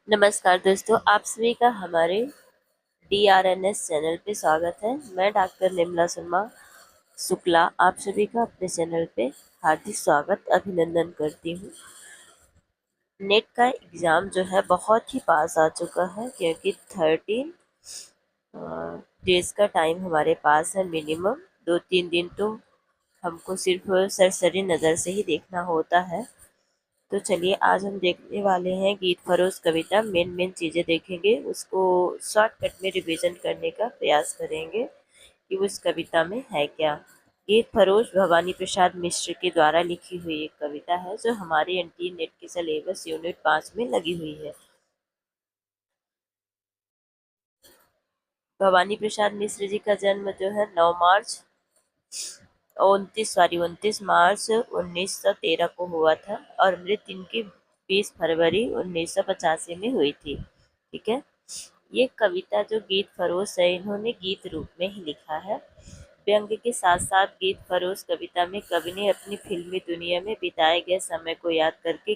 नमस्कार दोस्तों, आप सभी का हमारे DRNS चैनल पे स्वागत है। मैं डॉक्टर निर्मला शर्मा शुक्ला आप सभी का अपने चैनल पे हार्दिक स्वागत अभिनंदन करती हूँ। नेट का एग्ज़ाम जो है बहुत ही पास आ चुका है, क्योंकि 13 डेज का टाइम हमारे पास है। मिनिमम 2-3 दिन तो हमको सिर्फ सरसरी नज़र से ही देखना होता है। तो चलिए, आज हम देखने वाले हैं गीत फरोश कविता। मेन चीज़ें देखेंगे, उसको शॉर्टकट में रिवीजन करने का प्रयास करेंगे कि उस कविता में है क्या। गीत फरोश भवानी प्रसाद मिश्र के द्वारा लिखी हुई एक कविता है, जो हमारे NT नेट के सिलेबस यूनिट 5 में लगी हुई है। भवानी प्रसाद मिश्र जी का जन्म जो है 29 मार्च 1913 को हुआ था, और मृत्यु इनकी 20 फरवरी 1985 में हुई थी। ठीक है। ये कविता जो गीत फरोश है, इन्होंने गीत रूप में ही लिखा है। व्यंग्य के साथ साथ गीत फरोश कविता में कवि ने अपनी फिल्मी दुनिया में बिताए गए समय को याद करके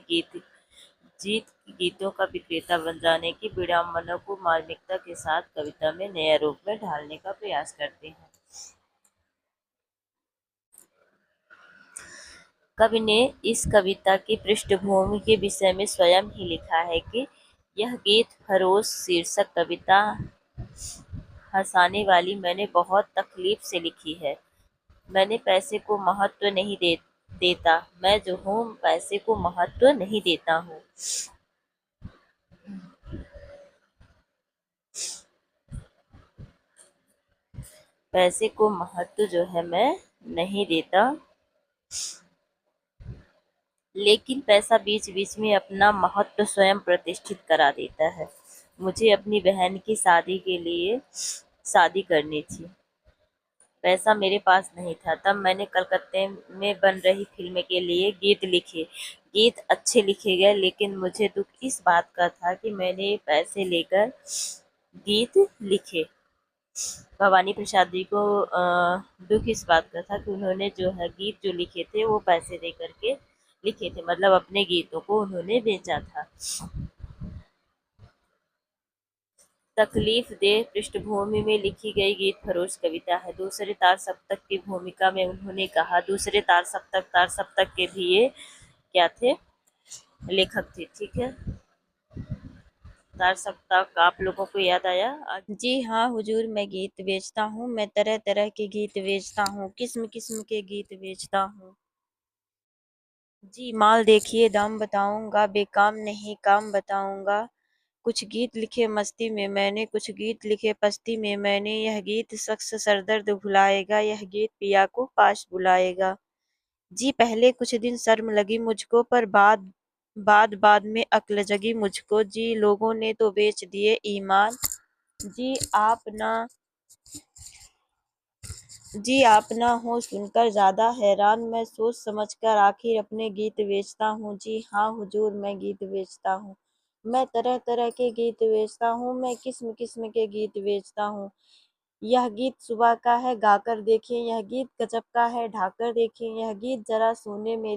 गीतों का विक्रेता बन जाने की विडंबना को मार्मिकता के साथ कविता में नया रूप में ढालने का प्रयास करते हैं। कवि ने इस कविता की पृष्ठभूमि के विषय में स्वयं ही लिखा है कि यह गीत फरोश शीर्षक कविता हंसाने वाली मैंने बहुत तकलीफ से लिखी है। मैंने पैसे को महत्व नहीं देता, मैं जो हूँ पैसे को महत्व नहीं देता हूँ। पैसे को महत्व जो है मैं नहीं देता, लेकिन पैसा बीच बीच में अपना महत्व स्वयं प्रतिष्ठित करा देता है। मुझे अपनी बहन की शादी के लिए शादी करनी थी। पैसा मेरे पास नहीं था, तब मैंने कलकत्ते में बन रही फिल्म के लिए गीत लिखे। गीत अच्छे लिखे गए, लेकिन मुझे दुख इस बात का था कि मैंने पैसे लेकर गीत लिखे। भवानी प्रसाद जी को दुख इस बात का था कि उन्होंने जो है गीत जो लिखे थे वो पैसे दे करके लिखे थे, मतलब अपने गीतों को उन्होंने बेचा था। तकलीफ दे पृष्ठभूमि में लिखी गई गीत फरोश कविता है। दूसरे तार सप्तक की भूमिका में उन्होंने कहा, दूसरे तार सप्तक के भी ये क्या थे, लेखक थे। ठीक है। तार सप्तक आप लोगों को याद आया? जी हाँ हुजूर, मैं गीत बेचता हूँ। मैं तरह तरह के गीत बेचता हूँ, किस्म किस्म के गीत बेचता हूँ। जी माल देखिए दाम बताऊंगा, बेकाम नहीं काम बताऊंगा। कुछ गीत लिखे मस्ती में मैंने, कुछ गीत लिखे पस्ती में मैंने। यह गीत शख्स सरदर्द भुलाएगा, यह गीत पिया को पास बुलाएगा। जी पहले कुछ दिन शर्म लगी मुझको, पर बाद में अक्ल जगी मुझको। जी लोगों ने तो बेच दिए ईमान। जी आप ना जी आप ना हो सुनकर ज्यादा हैरान, मैं सोच समझकर आखिर अपने गीत बेचता हूँ। जी हाँ हुजूर, मैं गीत बेचता हूँ। मैं तरह तरह के गीत बेचता हूँ, मैं किस्म किस्म के गीत बेचता हूँ। यह गीत सुबह का है गाकर देखें, यह गीत गजब का है ढाकर देखें। यह गीत जरा सोने में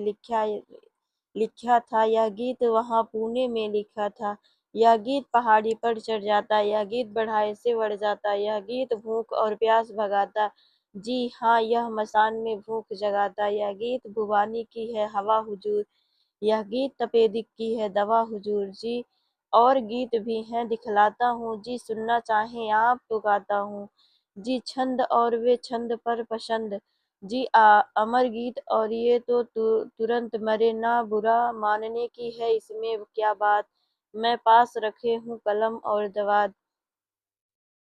लिखा था, यह गीत वहाँ पुणे में लिखा था। यह गीत पहाड़ी पर चढ़ जाता, यह गीत बढ़ाए से बढ़ जाता। यह गीत भूख और प्यास भगाता, जी हाँ यह मसान में भूख जगाता। यह गीत भुवानी की है हवा हुजूर, यह गीत तपेदिक की है दवा हुजूर। जी और गीत भी हैं दिखलाता हूँ, जी सुनना चाहें आप तो गाता हूँ। जी छंद और वे छंद पर पसंद, जी अमर गीत और ये तो तुरंत मरे ना, बुरा मानने की है इसमें क्या बात। मैं पास रखे हूँ कलम और दवात,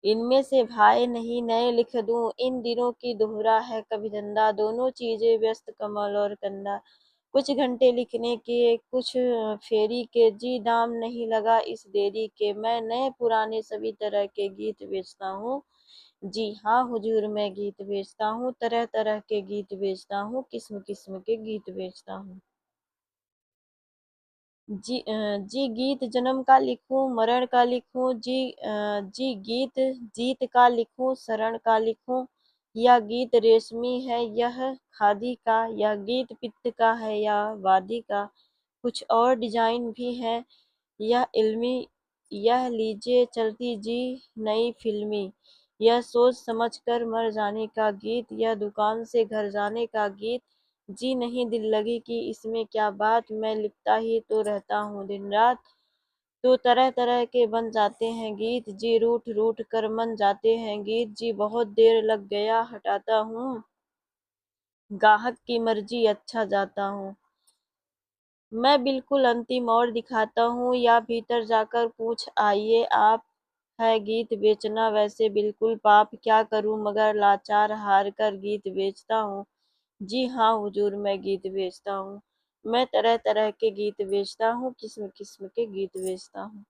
इनमें से भाई नहीं नए लिख दूं। इन दिनों की दोहरा है कभी धंधा, दोनों चीजें व्यस्त कमल और कंधा। कुछ घंटे लिखने के कुछ फेरी के, जी दाम नहीं लगा इस देरी के। मैं नए पुराने सभी तरह के गीत बेचता हूँ। जी हाँ हुजूर, मैं गीत बेचता हूँ, तरह तरह के गीत बेचता हूँ, किस्म किस्म के गीत बेचता हूँ। जी गीत जन्म का लिखूं मरण का लिखूं, जी गीत जीत का लिखूं शरण का लिखूं। यह गीत रेशमी है यह खादी का, यह गीत पित्त का है या वादी का। कुछ और डिजाइन भी है, यह इल्मी यह लीजिए चलती जी नई फिल्मी, यह सोच समझ कर मर जाने का गीत, यह दुकान से घर जाने का गीत, जी नहीं दिल लगी कि इसमें क्या बात, मैं लिखता ही तो रहता हूँ दिन रात। तो तरह तरह के बन जाते हैं गीत, जी रूठ रूठ कर मन जाते हैं गीत, जी बहुत देर लग गया हटाता हूँ, गाहक की मर्जी अच्छा जाता हूँ। मैं बिल्कुल अंतिम और दिखाता हूँ, या भीतर जाकर पूछ आइए आप, है गीत बेचना वैसे बिल्कुल पाप, क्या करूँ मगर लाचार हार कर गीत बेचता हूँ। जी हाँ हुजूर, मैं गीत बेचता हूँ। मैं तरह तरह के गीत बेचता हूँ, किस्म किस्म के गीत बेचता हूँ।